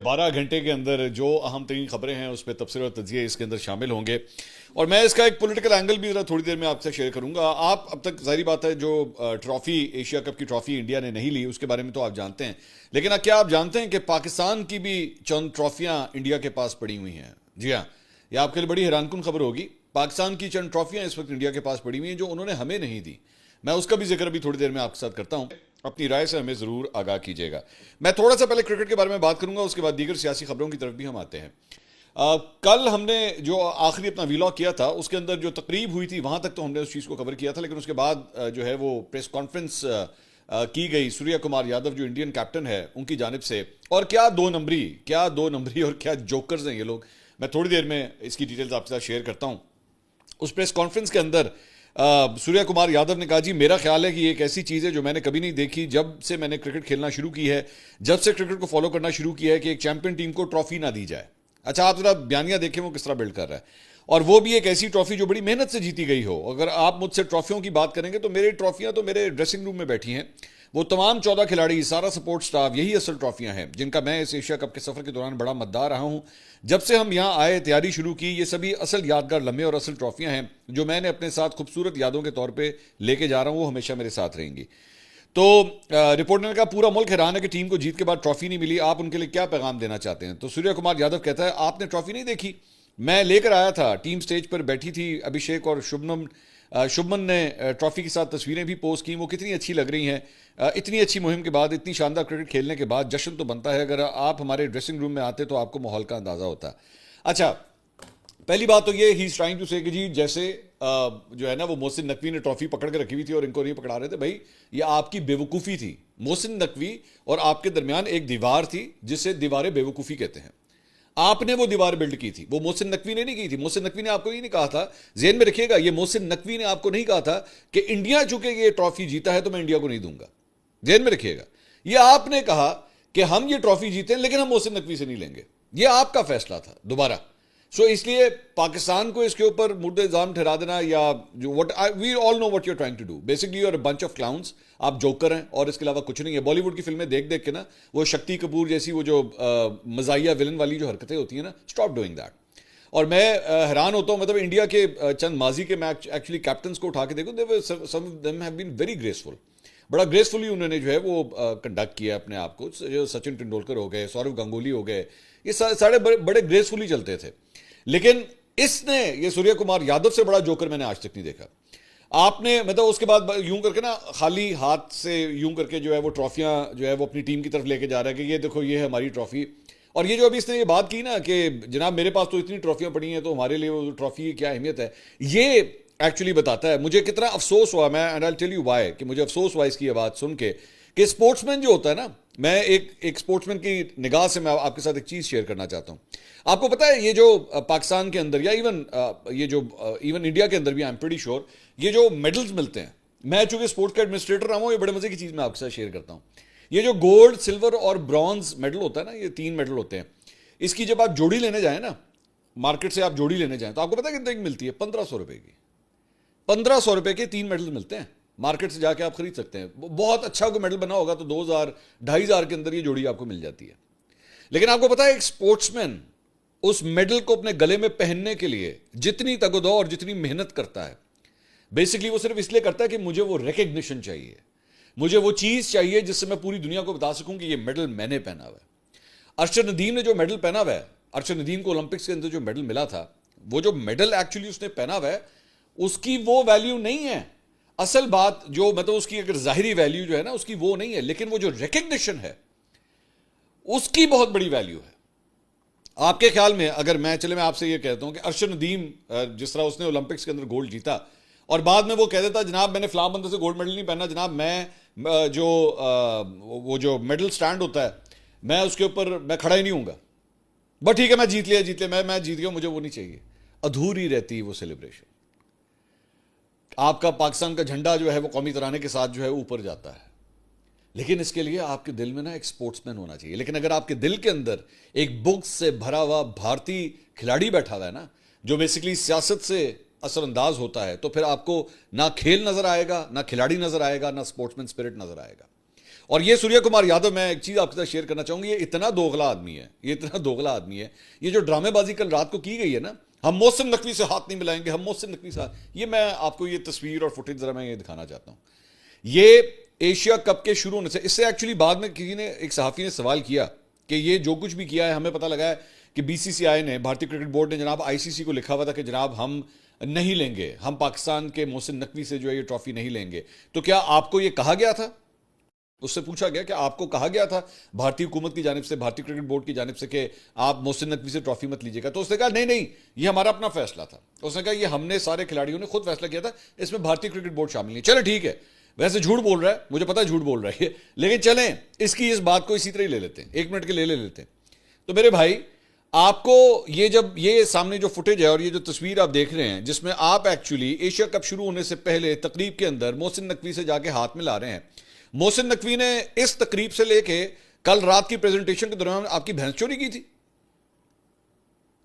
12 घंटे के अंदर जो अहम तरीन खबरें हैं उस पर तबसरे और तजिए इसके अंदर शामिल होंगे। और मैं इसका एक पॉलिटिकल एंगल भी ज़रा थोड़ी देर में आपसे शेयर करूंगा। आप अब तक जाहिर बात है जो ट्रॉफी, एशिया कप की ट्रॉफी इंडिया ने नहीं ली उसके बारे में तो आप जानते हैं, लेकिन क्या आप जानते हैं कि पाकिस्तान की भी चंद ट्रॉफियां इंडिया के पास पड़ी हुई हैं। जी हाँ, ये आपके लिए बड़ी हैरानकुन खबर होगी। पाकिस्तान की चंद ट्रॉफियां इस वक्त इंडिया के पास पड़ी हुई हैं जो उन्होंने हमें नहीं दी। मैं उसका भी जिक्र अभी थोड़ी देर में आपके साथ करता हूं। अपनी राय से हमें जरूर आगाह कीजिएगा। मैं थोड़ा सा पहले क्रिकेट के बारे में बात करूंगा, उसके बाद दीगर सियासी खबरों की तरफ भी हम आते हैं। कल हमने जो आखिरी अपना वीलॉग किया था उसके अंदर जो तकरीब हुई थी वहां तक तो हमने उस चीज को कवर किया था, लेकिन उसके बाद जो है वो प्रेस कॉन्फ्रेंस की गई सूर्य कुमार यादव जो इंडियन कैप्टन है उनकी जानिब से। और क्या दो नंबरी और क्या जोकर्स हैं ये लोग। मैं थोड़ी देर में इसकी डिटेल्स आपके साथ शेयर करता हूं। उस प्रेस कॉन्फ्रेंस के अंदर सूर्य कुमार यादव ने कहा, जी मेरा ख्याल है कि ये एक ऐसी चीज़ है जो मैंने कभी नहीं देखी जब से मैंने क्रिकेट खेलना शुरू की है, जब से क्रिकेट को फॉलो करना शुरू किया है कि एक चैंपियन टीम को ट्रॉफी ना दी जाए। अच्छा, आप जरा बयानिया देखें वो किस तरह बिल्ड कर रहा है, और वो भी एक ऐसी ट्रॉफी जो बड़ी मेहनत से जीती गई हो। अगर आप मुझसे ट्रॉफियों की बात करेंगे तो मेरी ट्रॉफियां तो मेरे ड्रेसिंग रूम में बैठी हैं। वो तमाम 14 खिलाड़ी, सारा सपोर्ट स्टाफ, यही असल ट्रॉफियां हैं जिनका मैं इस एशिया कप के सफर के दौरान बड़ा मददार रहा हूं। जब से हम यहां आए, तैयारी शुरू की, ये सभी असल यादगार लम्हे और असल ट्रॉफियां हैं जो मैंने अपने साथ खूबसूरत यादों के तौर पे लेके जा रहा हूं। वो हमेशा मेरे साथ रहेंगी। तो रिपोर्टर ने कहा, पूरा मुल्क हैरान है कि टीम को जीत के बाद ट्रॉफी नहीं मिली, आप उनके लिए क्या पैगाम देना चाहते हैं। तो सूर्य कुमार यादव कहता है, आपने ट्रॉफी नहीं देखी, मैं लेकर आया था। टीम स्टेज पर बैठी थी, अभिषेक और शुभमन ने ट्रॉफी के साथ तस्वीरें भी पोस्ट की। वो कितनी अच्छी लग रही हैं। इतनी अच्छी मुहिम के बाद, इतनी शानदार क्रिकेट खेलने के बाद जश्न तो बनता है। अगर आप हमारे ड्रेसिंग रूम में आते तो आपको माहौल का अंदाजा होता। अच्छा, पहली बात तो ये, ही इज ट्राइंग टू से कि जी जैसे जो है ना वो मोहसिन नकवी ने ट्रॉफी पकड़ के रखी हुई थी और इनको नहीं पकड़ा रहे थे। भाई ये आपकी बेवकूफ़ी थी। मोहसिन नकवी और आपके दरमियान एक दीवार थी जिसे दीवार बेवकूफ़ी कहते हैं। आपने वो दीवार बिल्ड की थी, वो मोहसिन नकवी ने नहीं की थी। मोहसिन नकवी ने आपको ये नहीं कहा था, ज़हन में रखिएगा, ये मोहसिन नकवी ने आपको नहीं कहा था कि इंडिया चूंकि ये ट्रॉफी जीता है तो मैं इंडिया को नहीं दूंगा। ज़हन में रखिएगा, ये आपने कहा कि हम ये ट्रॉफी जीते हैं लेकिन हम मोहसिन नकवी से नहीं लेंगे। ये आपका फैसला था दोबारा। सो इसलिए पाकिस्तान को इसके ऊपर मुर्दे इल्जाम ठहरा देना, या जो what we all know what you are trying to do, basically you are a bunch of clowns. आप जोकर हैं और इसके अलावा कुछ नहीं है। बॉलीवुड की फिल्में देख देख के ना वो शक्ति कपूर जैसी वो जो मजाहिया विलन वाली जो हरकतें होती हैं ना, स्टॉप डूइंग दैट। और मैं हैरान होता हूँ, मतलब इंडिया के चंद माजी के मैं एक्चुअली कैप्टन्स को उठा के देखूँ, some of them have been very graceful. बड़ा ग्रेसफुली उन्होंने जो है वो कंडक्ट किया अपने आप को। जो सचिन तेंदुलकर हो गए, सौरव गांगुली हो गए, ये सारे बड़े ग्रेसफुली चलते थे। लेकिन इसने, ये सूर्य कुमार यादव से बड़ा जोकर मैंने आज तक नहीं देखा। आपने मतलब उसके बाद यूं करके ना खाली हाथ से यूं करके जो है वो ट्रॉफियां जो है वो अपनी टीम की तरफ लेके जा रहा है कि ये देखो ये है हमारी ट्रॉफी। और ये जो अभी इसने ये बात की ना कि जनाब मेरे पास तो इतनी ट्रॉफियां पड़ी हैं तो हमारे लिए वो ट्रॉफी की क्या अहमियत है, ये एक्चुअली बताता है मुझे कितना अफसोस हुआ। मैं and I tell you why, कि मुझे अफसोस हुआ इसकी बात सुन के कि स्पोर्ट्समैन जो होता है ना, मैं एक स्पोर्ट्समैन की निगाह से मैं आपके साथ एक चीज़ शेयर करना चाहता हूँ। आपको पता है ये जो पाकिस्तान के अंदर या इवन इंडिया के अंदर भी, आई एम प्रीटी श्योर, ये जो मेडल्स मिलते हैं, मैं चूंकि स्पोर्ट्स का एडमिनिस्ट्रेटर रहा हूँ, ये बड़े मजे की चीज़ मैं आपके साथ शेयर करता हूँ। ये जो गोल्ड, सिल्वर और ब्रॉन्ज मेडल होता है ना, ये 3 मेडल होते हैं। इसकी जब आप जोड़ी लेने जाए ना, मार्केट से आप जोड़ी लेने जाए, तो आपको पता है कितने की मिलती है? 1500 रुपए की। 1500 रुपए के 3 मेडल मिलते हैं। मार्केट से जाके आप खरीद सकते हैं। बहुत अच्छा कोई मेडल बना होगा तो 2000 2500 के अंदर ये जोड़ी आपको मिल जाती है। लेकिन आपको पता है एक स्पोर्ट्समैन उस मेडल को अपने गले में पहनने के लिए जितनी तगदो और जितनी मेहनत करता है, बेसिकली वो सिर्फ इसलिए करता है कि मुझे वो रिकग्निशन चाहिए, मुझे वो चीज चाहिए जिससे मैं पूरी दुनिया को बता सकूं कि ये मेडल मैंने पहना हुआ है। अरशद नदीम ने जो मेडल पहना हुआ है, अरशद नदीम को ओलंपिक्स के अंदर जो मेडल मिला था, वो जो मेडल एक्चुअली उसने पहना हुआ है उसकी वो वैल्यू नहीं है। असल बात जो मतलब उसकी अगर जाहिरी वैल्यू जो है ना उसकी वो नहीं है, लेकिन वो जो रिकग्निशन है उसकी बहुत बड़ी वैल्यू है। आपके ख्याल में अगर मैं आपसे ये कहता हूं कि अरशद नदीम जिस तरह उसने ओलंपिक्स के अंदर गोल्ड जीता और बाद में वो कह देता जनाब मैंने फलां बंदे से गोल्ड मेडल नहीं पहना, जनाब मैं वो जो मेडल स्टैंड होता है मैं उसके ऊपर मैं खड़ा ही नहीं हूंगा, बट ठीक है मैं जीत लिया मैं जीत गया, मुझे वो नहीं चाहिए, अधूरी रहती वो सेलिब्रेशन। आपका पाकिस्तान का झंडा जो है वो कौमी तराने के साथ जो है ऊपर जाता है, लेकिन इसके लिए आपके दिल में ना एक स्पोर्ट्समैन होना चाहिए। लेकिन अगर आपके दिल के अंदर एक बुक्स से भरा हुआ भारतीय खिलाड़ी बैठा हुआ है ना, जो बेसिकली सियासत से असरअंदाज होता है, तो फिर आपको ना खेल नजर आएगा, ना खिलाड़ी नजर आएगा, ना स्पोर्ट्समैन स्पिरिट नजर आएगा। और ये सूर्य कुमार यादव, मैं एक चीज आपके साथ शेयर करना चाहूंगी, ये इतना दोगला आदमी है, ये इतना दोगला आदमी है। ये जो ड्रामेबाजी कल रात को की गई है ना, हम मोहसिन नकवी से हाथ नहीं मिलाएंगे, हम मोहसिन नकवी से ये मैं आपको ये तस्वीर और फुटेज जरा मैं ये दिखाना चाहता हूं। ये एशिया कप के शुरू होने से, इससे एक्चुअली बाद में किसी ने, एक सहाफी ने सवाल किया कि ये जो कुछ भी किया है, हमें पता लगा है कि बीसीसीआई ने, भारतीय क्रिकेट बोर्ड ने जनाब आईसीसी को लिखा हुआ था कि जनाब हम नहीं लेंगे, हम पाकिस्तान के मोहसिन नकवी से जो है ये ट्रॉफी नहीं लेंगे। तो क्या आपको ये कहा गया था? उससे पूछा गया कि आपको कहा गया था भारतीय हुकूमत की जानिब से, भारतीय क्रिकेट बोर्ड की जानिब से कि आप मोहसिन नकवी से ट्रॉफी मत लीजिएगा? तो उसने कहा नहीं नहीं, ये हमारा अपना फैसला था। उसने कहा ये हमने सारे खिलाड़ियों ने खुद फैसला किया था, इसमें भारतीय क्रिकेट बोर्ड शामिल नहीं। चलो ठीक है, वैसे झूठ बोल रहा है, मुझे पता है झूठ बोल रहा है, लेकिन चलें इसकी इस बात को इसी तरह ही ले लेते हैं, 1 मिनट के ले लेते हैं। तो मेरे भाई, आपको ये जब ये सामने जो फुटेज है और ये जो तस्वीर आप देख रहे हैं, जिसमें आप एक्चुअली एशिया कप शुरू होने से पहले तकरीब के अंदर मोहसिन नकवी से जाके हाथ मिला रहे हैं। मोहसिन नकवी ने इस तकरीब से लेके कल रात की प्रेजेंटेशन के दौरान आपकी भैंस चोरी की थी।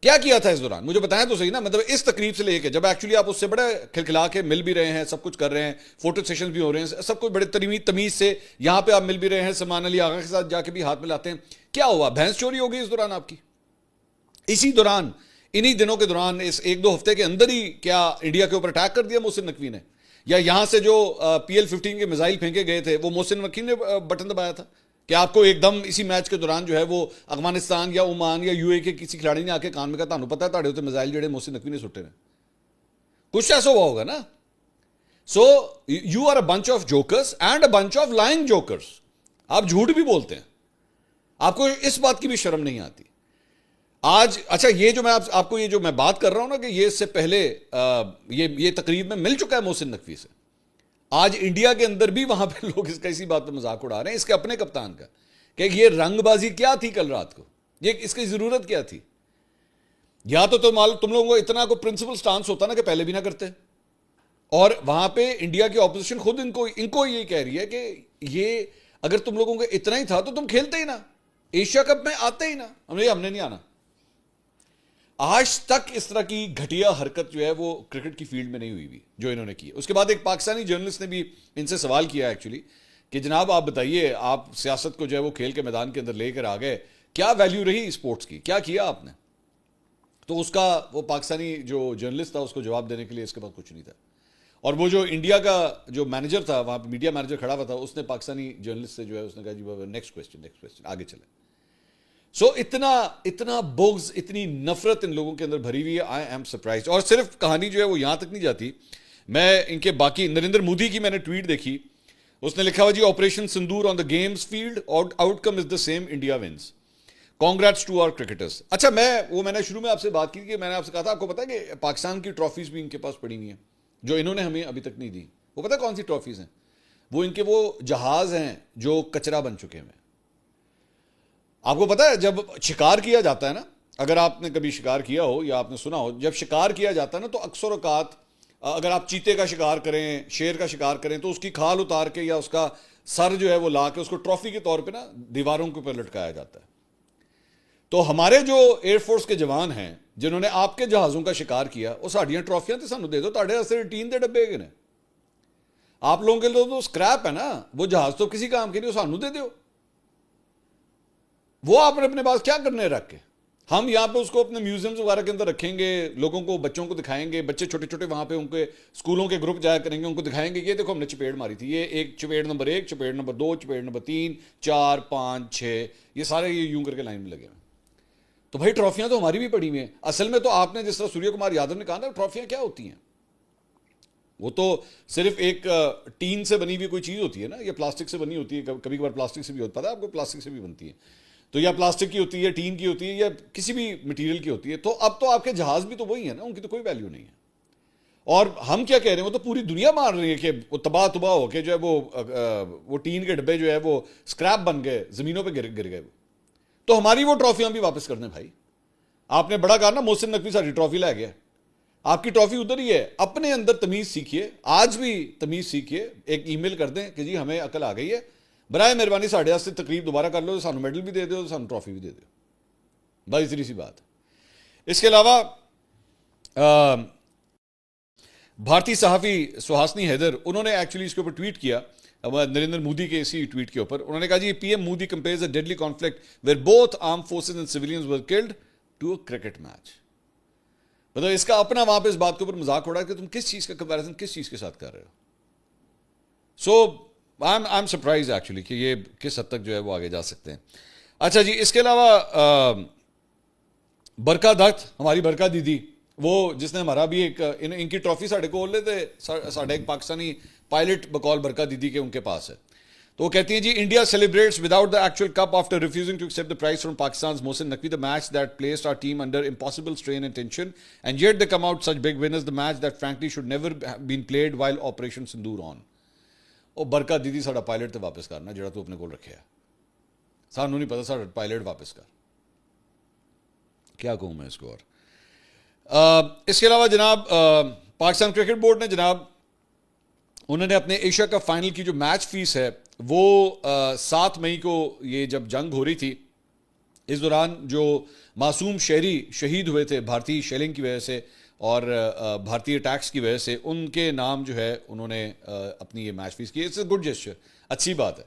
क्या किया था इस दौरान, मुझे बताएं तो सही ना। मतलब इस तकरीब से लेके जब एक्चुअली आप उससे बड़े खिलखिला के मिल भी रहे हैं, सब कुछ कर रहे हैं, फोटो सेशन भी हो रहे हैं, सब कुछ बड़े तमीज से यहां पे आप मिल भी रहे हैं, सलमान अली आगा के साथ जाके भी हाथ मिलाते हैं। क्या हुआ, भैंस चोरी हो गई इस दौरान आपकी? इसी दौरान, इन्हीं दिनों के दौरान, इस 1-2 हफ्ते के अंदर ही क्या इंडिया के ऊपर अटैक कर दिया मोहसिन नकवी ने? या यहां से जो PL-15 के मिसाइल फेंके गए थे, वो मोहसिन नकवी ने बटन दबाया था कि आपको एकदम इसी मैच के दौरान जो है वो अफगानिस्तान या ओमान या यूए के किसी खिलाड़ी ने आके कान में कहा, तानू पता है ताड़े होते मिसाइल जेडे मोहसिन नकवी ने सुट्टे ने? कुछ ऐसा हुआ होगा ना। So you are a bunch of jokers and a bunch of lying jokers. आप झूठ भी बोलते हैं, आपको इस बात की भी शर्म नहीं आती। आज अच्छा, ये जो मैं आपको ये जो मैं बात कर रहा हूं ना कि ये इससे पहले ये तकरीब में मिल चुका है मोहसिन नकवी से। आज इंडिया के अंदर भी वहां पे लोग इसका इसी बात पर मजाक उड़ा रहे हैं, इसके अपने कप्तान का, कि ये रंगबाजी क्या थी कल रात को, ये इसकी जरूरत क्या थी? या तो तुम लोगों को इतना को प्रिंसिपल स्टांस होता ना कि पहले भी ना करते। और वहां पे इंडिया की ऑपोजिशन खुद इनको ये कह रही है कि ये अगर तुम लोगों को इतना ही था तो तुम खेलते ही ना, एशिया कप में आते ही ना। हमने नहीं आना। आज तक इस तरह की घटिया हरकत जो है वो क्रिकेट की फील्ड में नहीं हुई भी जो इन्होंने की। उसके बाद एक पाकिस्तानी जर्नलिस्ट ने भी इनसे सवाल किया एक्चुअली कि जनाब आप बताइए, आप सियासत को जो है वो खेल के मैदान के अंदर लेकर आ गए, क्या वैल्यू रही स्पोर्ट्स की, क्या किया आपने? तो उसका वो पाकिस्तानी जो जर्नलिस्ट था उसको जवाब देने के लिए इसके पास कुछ नहीं था। और वो जो इंडिया का जो मैनेजर था, वहां पर मीडिया मैनेजर खड़ा हुआ था, उसने पाकिस्तानी जर्नलिस्ट से जो है उसने कहा जी नेक्स्ट क्वेश्चन, आगे चले। सो इतना बोग्स, इतनी नफरत इन लोगों के अंदर भरी हुई है। I am surprise. और सिर्फ कहानी जो है वो यहां तक नहीं जाती, मैं इनके बाकी, नरेंद्र मोदी की मैंने ट्वीट देखी, उसने लिखा हुआ जी operation Sindoor on the games field, outcome is the same, India wins, congrats to our cricketers. अच्छा, मैंने शुरू में आपसे बात की कि मैंने आपसे कहा था, आपको पता है कि पाकिस्तान की ट्रॉफीज भी इनके पास पड़ी हुई हैं जो इन्होंने हमें अभी तक नहीं दी। वो पता है कौन सी ट्रॉफीज हैं? वो इनके वो जहाज हैं जो कचरा बन चुके हैं। आपको पता है जब शिकार किया जाता है ना, अगर आपने कभी शिकार किया हो या आपने सुना हो, जब शिकार किया जाता है ना तो अक्सर औकात अगर आप चीते का शिकार करें, शेर का शिकार करें, तो उसकी खाल उतार के या उसका सर जो है वो ला के उसको ट्रॉफी के तौर पे ना दीवारों के ऊपर लटकाया जाता है। तो हमारे जो एयरफोर्स के जवान हैं जिन्होंने आपके जहाज़ों का शिकार किया, वो साड़ियां ट्रॉफियां तो सानू दे दो, ताड़े वास्ते टीन के डब्बे ने, आप लोगों के लिए तो स्क्रैप है ना, वो जहाज तो किसी काम के नहीं, सानू दे दो। वो आपने अपने पास क्या करने रख के, हम यहां पे उसको अपने म्यूजियम्स वगैरह के अंदर रखेंगे, लोगों को, बच्चों को दिखाएंगे, बच्चे छोटे छोटे वहां पे उनके स्कूलों के ग्रुप जाया करेंगे, उनको दिखाएंगे ये देखो हमने चपेड़ मारी थी, ये एक चपेड़ नंबर 1, चपेड़ नंबर 2, चपेड़ नंबर 3, 4, 5, 6, ये सारे ये यूं करके लाइन में लगे हुए। तो भाई ट्रॉफियां तो हमारी भी पड़ी हुई हैं। असल में तो आपने जिस तरह सूर्य कुमार यादव ने कहा ना, ट्रॉफियां क्या होती हैं, वो तो सिर्फ एक टीन से बनी हुई कोई चीज होती है ना, या प्लास्टिक से बनी होती है, कभी कभार प्लास्टिक से भी होता है, आपको प्लास्टिक से भी बनती है, तो या प्लास्टिक की होती है, टीन की होती है, या किसी भी मटेरियल की होती है। तो अब तो आपके जहाज भी तो वही है ना, उनकी तो कोई वैल्यू नहीं है। और हम क्या कह रहे हैं, वो तो पूरी दुनिया मान रही है कि वो तबाह तुबाह होके जो है वो टीन के डब्बे जो है वो स्क्रैप बन गए, जमीनों पे गिर गए। तो हमारी वो ट्रॉफियां भी वापस कर दें भाई। आपने बड़ा कहा ना मोहसिन नकवी सारी ट्रॉफी ला गया, आपकी ट्रॉफी उधर ही है। अपने अंदर तमीज सीखिए, आज भी तमीज सीखिए, एक ईमेल कर दें कि जी हमें अकल आ गई है, बराए मेहरबानी साढ़े 8 से तकरीब दोबारा कर लो, सानू मेडल भी दे दो, सानू ट्रॉफी भी दे दो, बस इतनी सी बात। इसके अलावा भारतीय सहाफ़ी सुहासनी हैदर, उन्होंने एक्चुअली इसके ऊपर ट्वीट किया नरेंद्र मोदी के इसी ट्वीट के ऊपर। उन्होंने कहा जी PM Modi compares a deadly conflict where both arm forces and civilians were killed to a cricket match. मतलब इसका अपना वहां पे इस बात के ऊपर मजाक उड़ा कि तुम किस चीज का कंपैरिजन किस चीज के साथ कर रहे हो। सो आई एम सरप्राइज एक्चुअली कि ये किस हद तक जो है वो आगे जा सकते हैं। अच्छा जी, इसके अलावा बरका दत्त, हमारी बरका दीदी, वो जिसने हमारा भी एक इनकी ट्रॉफी साढ़े को लेते साढ़े एक पाकिस्तानी पायलट बकौल बरका दीदी के उनके पास है। तो वो कहती हैं जी India celebrates without the actual cup after refusing to accept the prize from Pakistan Mohsin Naqvi the match that placed our team under impossible strain and tension and yet they come out such big winners the match that frankly should never been played while operation Sindoor on. ਉਹ बरका दीदी साड़ा pilot तो वापस करना जो तू अपने को रखे है, सानू नहीं पता साड़ा पायलट वापस कर, क्या कहूँ मैं इसको। और इसके अलावा जनाब पाकिस्तान क्रिकेट बोर्ड ने जनाब उन्होंने अपने एशिया कप फाइनल की जो मैच फीस है वो 7 मई को ये जब जंग हो रही थी इस दौरान जो मासूम शहरी शहीद हुए थे भारतीय शेलिंग की वजह से और भारतीय टैक्स की वजह से, उनके नाम जो है उन्होंने अपनी ये मैच फीस की। इट्स अ गुड जेस्चर, अच्छी बात है।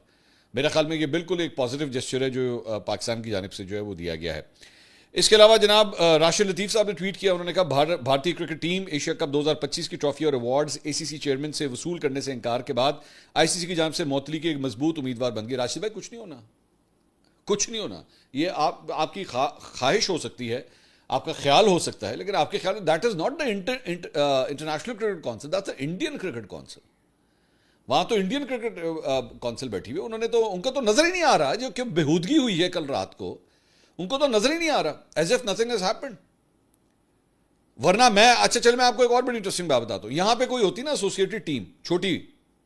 मेरे ख्याल में ये बिल्कुल एक पॉजिटिव जेस्चर है जो पाकिस्तान की जानिब से जो है वो दिया गया है। इसके अलावा जनाब राशिद लतीफ़ साहब ने ट्वीट किया, उन्होंने कहा भारतीय क्रिकेट टीम एशिया कप 2025 की ट्रॉफी और अवार्ड्स एसीसी चेयरमैन से वसूल करने से इनकार के बाद आईसीसी की जानिब से मुअत्तली की एक मजबूत उम्मीदवार बन गई। राशिद भाई कुछ नहीं होना, कुछ नहीं होना। ये आपकी ख्वाहिश हो सकती है, आपका ख्याल हो सकता है, लेकिन आपके ख्याल में that is not the international cricket council, that's the Indian cricket council. वहां तो इंडियन क्रिकेट काउंसिल बैठी हुई, उन्होंने तो उनको तो नजर ही नहीं आ रहा जो कि बेहूदगी हुई है कल रात को, उनको तो नजर ही नहीं आ रहा, as if nothing has happened. वरना मैं अच्छा चल मैं आपको एक और बड़ी इंटरेस्टिंग बात बताता हूं। यहां पे कोई होती ना एसोसिएटेड टीम छोटी,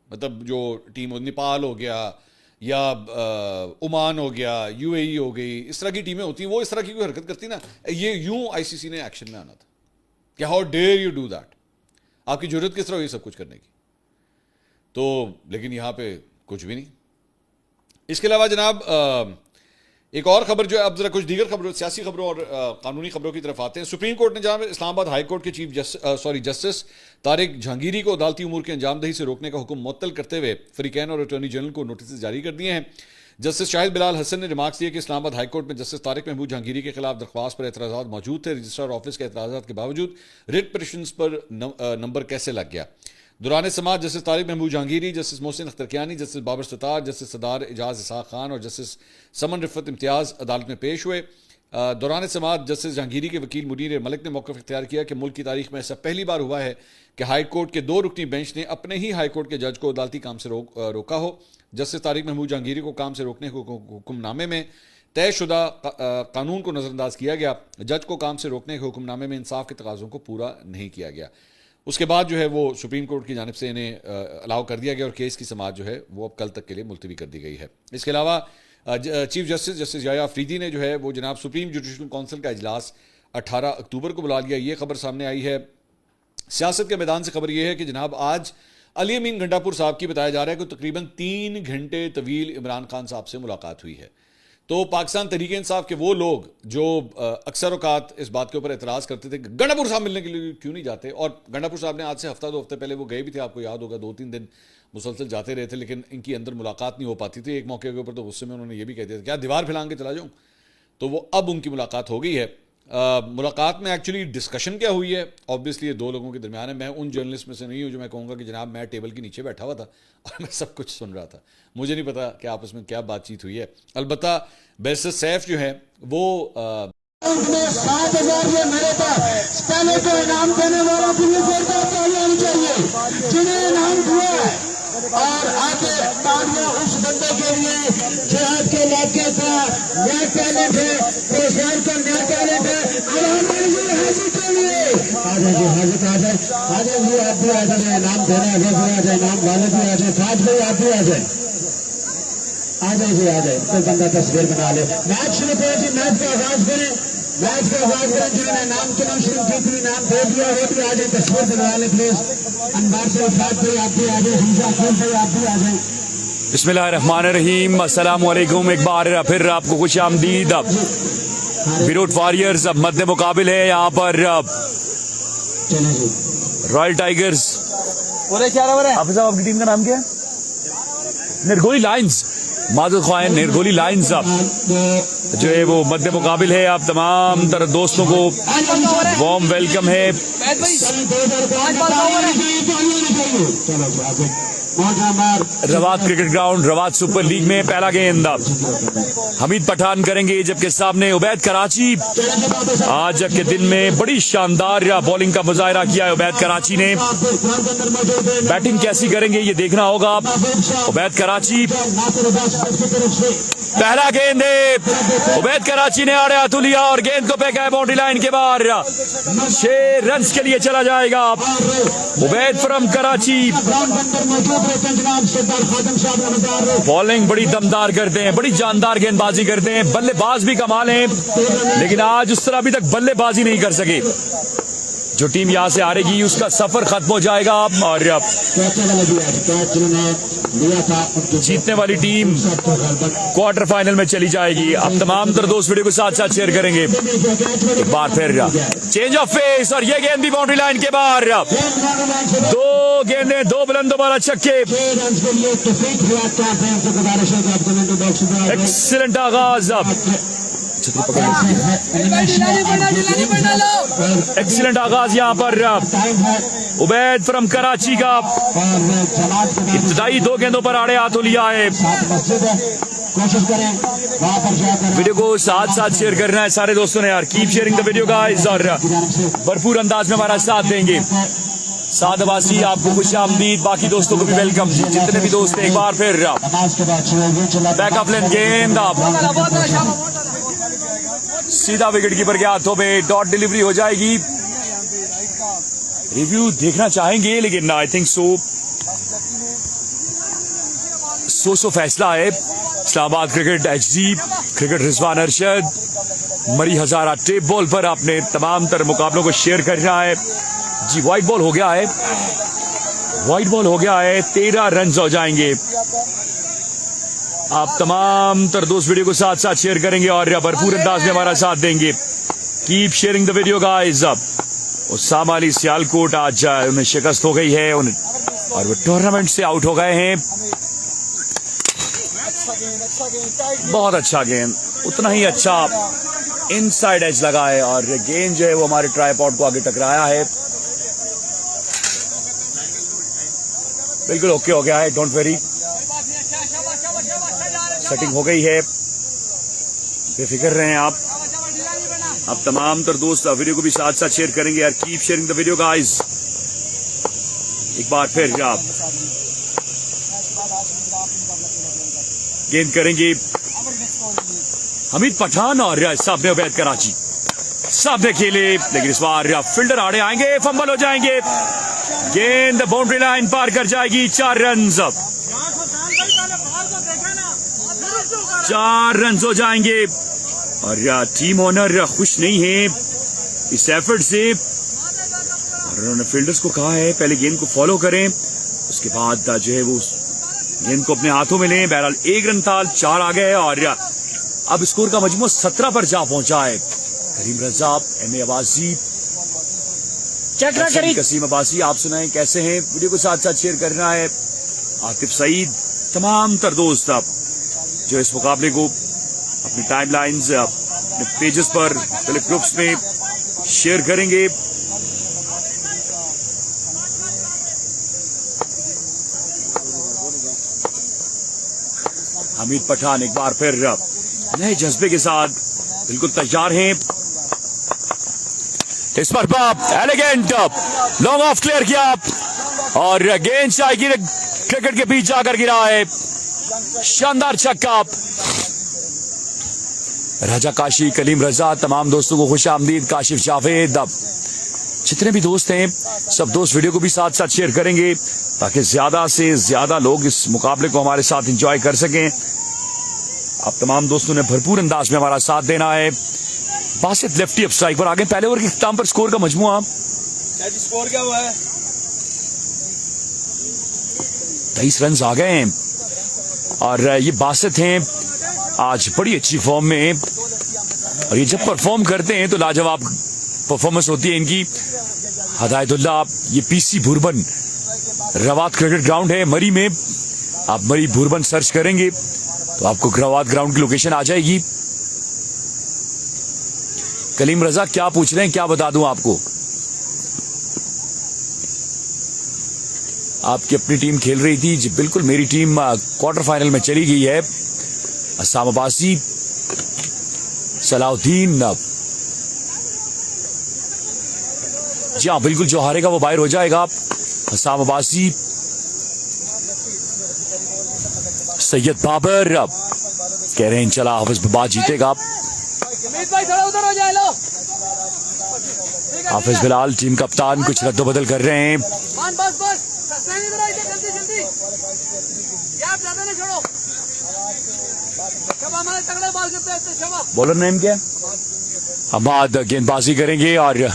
मतलब जो टीम हो, नेपाल हो गया या ओमान हो गया, यूएई हो गई, इस तरह की टीमें होती हैं, वो इस तरह की कोई हरकत करती ना, ये यूं आईसीसी ने एक्शन में आना था कि how dare you do that, आपकी जरूरत किस तरह हुई सब कुछ करने की। तो लेकिन यहां पे कुछ भी नहीं। इसके अलावा जनाब एक और खबर जो है, अब जरा कुछ दीगर खबरों, सियासी खबरों और कानूनी खबरों की तरफ आते हैं। सुप्रीम कोर्ट ने जनाब इस्लामाबाद हाई कोर्ट के चीफ जस्टिस तारिक जहांगीरी को अदालती उमूर की अंजामदही से रोकने का हुक्म मुअत्तल करते हुए फरीकैन और अटॉर्नी जनरल को नोटिस जारी कर दिए हैं। जस्टिस शाहिद बिलाल हसन ने रिमार्क्स दिए कि इस्लामाबाद हाई कोर्ट में जस्टिस तारिक महमूद जहांगीरी के खिलाफ दरख्वास्त पर एतराज़ात मौजूद थे। रजिस्ट्रार ऑफिस के एतराज़ात के बावजूद रिट पिटिशंस पर नंबर कैसे लग गया। दौरान समात justice Tariq Mahmood Jahangiri, justice Mohsin Akhtar Kayani, justice Babar Sattar, justice Sardar Ejaz Ishaq Khan और जस्टिस समन रिफत इम्तियाज़ अदालत में पेश हुए। दौरान समात जस्टिस जहांगीरी के वकील मुनीर मलिक ने मौक़िफ़ इख्तियार किया कि मुल्क की तारीख में ऐसा पहली बार हुआ है कि हाई कोर्ट के 2 रुकनी बेंच ने अपने ही हाई कोर्ट के जज को अदालती काम से रोका हो। जस्टिस तारिक महमूद जहांगीरी को काम से रोकने को हुक्मनामे में तयशुदा कानून को नज़रअंदाज किया गया। जज को काम से रोकने के हुक्मनामे में इंसाफ के तकाज़ों को पूरा नहीं किया गया। उसके बाद जो है वो सुप्रीम कोर्ट की जानिब से इन्हें अलाउ कर दिया गया और केस की समाअत जो है वो अब कल तक के लिए मुलतवी कर दी गई है। इसके अलावा चीफ जस्टिस याया अफरीदी ने जो है वो जनाब सुप्रीम जुडिशल काउंसिल का इजलास 18 अक्टूबर को बुला लिया। ये खबर सामने आई है। सियासत के मैदान से खबर यह है कि जनाब आज अली अमीन गंडापुर साहब की बताया जा रहा है कि तकरीबन 3 घंटे तवील इमरान खान साहब से मुलाकात हुई है। तो पाकिस्तान तहरीक इंसाफ के वो लोग जो अक्सर औकात इस बात के ऊपर एतराज़ करते थे गंडापुर साहब मिलने के लिए क्यों नहीं जाते, और गंडापुर साहब ने आज से हफ्ता 2 हफ्ते पहले वो गए भी थे, आपको याद होगा 2-3 दिन मुसलसल जाते रहे थे, लेकिन इनकी अंदर मुलाकात नहीं हो पाती थी। एक मौके के ऊपर तो गुस्से में उन्होंने ये भी कह दिया था क्या दीवार फैलांग के चला जाऊँ। तो वो अब उनकी मुलाकात हो गई है। मुलाकात में एक्चुअली डिस्कशन क्या हुई है, ऑब्वियसली ये 2 लोगों के दरमियान है। मैं उन जर्नलिस्ट में से नहीं हूँ जो मैं कहूँगा कि जनाब मैं टेबल के नीचे बैठा हुआ था और मैं सब कुछ सुन रहा था, मुझे नहीं पता कि आपस में क्या बातचीत हुई है। अलबत्ता बैरिस्टर सैफ जो है वो 7,000 ये मेरे पास पहले तो इनाम देने वालों की तालियां चाहिए जिन्हें इनाम दिया है, और आगे तालियां उस बंदे के लिए जिहाद के इलाके का नया टैलेंट है, पेशेवर का नया टैलेंट है। हाजिर के लिए आ जाए जी, हाजिर आ जाए, आ जाए जी, आप भी आ जाए, इनाम देने आ जाए, इनाम वाले भी आ जाए, साथ भाई आप भी आ जाए, आ जाए जी, आ जाए। कोई बंदा तस्वीर बना ले। मैच शुरू करें जी, मैच का आगाज करें, मैच का आगाज करें। जिन्होंने नाम के नाम शुरू की थी, नाम दे दिया वो भी आ जाए, तस्वीर बनवा ले प्लीज। अनबार से साथ भाई आप भी आ जाए, हमजा अफजल भाई आप भी आ जाए। बिस्मिल्लाहिर्रहमानिर्रहीम, अस्सलाम वालेकुम। एक बार फिर आपको खुश आमदीद। विरोध वॉरियर्स अब मद्दे मुकाबिल है यहाँ पर रॉयल टाइगर्स। पूरे 4 ओवर है। हाफिज साहब आपकी टीम का नाम क्या है? निर्गोली लाइंस मादुद ख्वाह निर्गोली लाइंस अब जो है वो मध्य मुकाबिल है। आप तमाम तरह दोस्तों को वार्म वेलकम है। रवात क्रिकेट ग्राउंड रवात सुपर लीग में पहला गेंद हमीद पठान करेंगे, जबकि सामने उबैद कराची। आज के दिन में बड़ी शानदार बॉलिंग का मुजाहरा किया है उबैद कराची ने। बैटिंग कैसी करेंगे ये देखना होगा। उबैद कराची पहला गेंद है, उबैद कराची ने आड़े हाथों लिया और गेंद को फेंका है बाउंड्री लाइन के बाहर। 6 रन के लिए चला जाएगा उबैद फ्रॉम कराची। बॉलिंग बड़ी दमदार करते हैं, बड़ी जानदार गेंदबाजी करते हैं, बल्लेबाज भी कमाल हैं, लेकिन आज उस तरह अभी तक बल्लेबाजी नहीं कर सके। जो टीम यहां से हारेगी उसका सफर खत्म हो जाएगा और जीतने वाली टीम क्वार्टर फाइनल में चली जाएगी। अब तमाम तर दोस्त वीडियो को साथ साथ शेयर करेंगे। एक बार फिर चेंज ऑफ फेस और ये गेंद भी बाउंड्री लाइन के बाहर। 2 गेंदें 2 बुलंद दोबारा छक्के। एक्सीलेंट आगाज, एक्सीलेंट आगाज यहाँ पर उबैद फ्रॉम कराची का। इब्तिदाई 2 गेंदों पर आड़े हाथों लिया है। वीडियो को साथ साथ शेयर करना है सारे दोस्तों ने यार। Keep sharing the video guys और भरपूर अंदाज में हमारा साथ देंगे। साद अब्बासी आपको खुश आमदीद, बाकी दोस्तों को भी वेलकम। जितने भी दोस्त एक बार फिर बैक ऑफ लेंथ गेंद सीधा विकेट कीपर के हाथों में डॉट डिलीवरी हो जाएगी। रिव्यू देखना चाहेंगे लेकिन आई थिंक सो फैसला है। Islamabad cricket HD cricket Rizwan Arshad मरी हजारा टेप बॉल पर अपने तमाम तर मुकाबलों को शेयर कर रहा है जी। व्हाइट बॉल हो गया है, व्हाइट बॉल हो गया है। 13 रन हो जाएंगे। आप तमाम तर दोस्त वीडियो को साथ साथ शेयर करेंगे और भरपूर अंदाज में हमारा साथ देंगे। Keep sharing the video guys. Usama Ali Sialkot आज उन्हें शिकस्त हो गई है और वो टूर्नामेंट से आउट हो गए हैं। बहुत अच्छा गेंद, उतना ही अच्छा इनसाइड एज लगा है और गेंद जो है वो हमारे ट्राइपॉड को आगे टकराया है। बिल्कुल ओके हो गया है, डोंट वेरी। सेटिंग हो गई है, बेफिक्र रहें आप। अब तमाम तर दोस्त वीडियो को भी साथ साथ शेयर करेंगे यार। Keep sharing the video guys. एक बार फिर आप गेंद करेंगे हमीद पठान और सामने उबैद कराची सामने खेले, लेकिन इस बार फील्डर आड़े आएंगे, फंबल हो जाएंगे। गेंद बाउंड्री लाइन पार कर जाएगी। 4 रन, 4 रन हो जाएंगे और टीम ओनर खुश नहीं है इस एफर्ट से। और उन्होंने फील्डर्स को कहा है पहले गेंद को फॉलो करें, उसके बाद जो है वो गेंद को अपने हाथों में लें। बहरहाल 1 रन था, 4 आ गए और अब स्कोर का मजमू 17 पर जा पहुंचा है। करीम रजा, MA अब्बासी, कसीम अब्बासी, आप सुनाएं कैसे हैं? वीडियो को साथ साथ शेयर करना है। आतिफ सईद, तमाम तर दोस्त आप जो इस मुकाबले को अपनी टाइमलाइंस, अपने पेजेस पर, मुख्तलिफ ग्रुप्स में शेयर करेंगे। हमीद पठान एक बार फिर नए जज्बे के साथ बिल्कुल तैयार हैं। इस पर एलिगेंट लॉन्ग ऑफ क्लियर किया और गेंद शायकी ने क्रिकेट के बीच जाकर गिरा है। शानदार छक्का। राजा काशी, कलीम रजा, तमाम दोस्तों को खुश आमदीद। काशिफ जावेद, जितने भी दोस्त हैं सब दोस्त वीडियो को भी साथ साथ शेयर करेंगे ताकि ज्यादा से ज्यादा लोग इस मुकाबले को हमारे साथ एंजॉय कर सकें। आप तमाम दोस्तों ने भरपूर अंदाज में हमारा साथ देना है। बासित लेफ्टी अब स्ट्राइक पर आ गए। पहले ओवर के इख्तिताम पर स्कोर का मजमुआ स्कोर क्या हुआ है? 23 रन आ गए हैं और ये बासित हैं आज बड़ी अच्छी फॉर्म में और ये जब परफॉर्म करते हैं तो लाजवाब परफॉर्मेंस होती है इनकी। हदायतुल्लाह, ये PC भुरबन रवात क्रिकेट ग्राउंड है मरी में आप मरी बुरबन सर्च करेंगे तो आपको ग्रवाद ग्राउंड की लोकेशन आ जाएगी। कलीम रजा क्या पूछ रहे हैं, क्या बता दूं आपको? आपकी अपनी टीम खेल रही थी जी, बिल्कुल मेरी टीम क्वार्टर फाइनल में चली गई है। अस्साम अब्बासी, सलाउद्दीन, जी हाँ बिल्कुल, जो हारेगा वो बाहर हो जाएगा। अस्साम अब्बासी, सैयद बाबर कह रहे हैं चला हाफिज बिलाल जीतेगा। भाई थोड़ा उधर हो जाए लो। हाफिज बिलाल टीम कप्तान कुछ रद्दोबदल कर रहे हैं। बस इधर आ जाए, जल्दी गैप ज्यादा नहीं छोड़ो। शबा हमारे तगड़े बॉल करते हैं। शबा बॉलर नेम क्या है? हमाद गेंदबाजी करेंगे और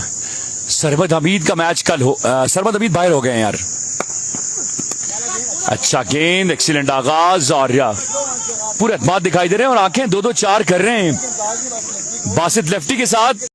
सरमद हमीद का मैच कल हो, सरमद हमीद बाहर हो गए हैं यार। अच्छा गेंद, एक्सीलेंट आगाज और पूरे एतमाद दिखाई दे रहे हैं और आंखें 2-2-4 कर रहे हैं बासित लेफ्टी के साथ।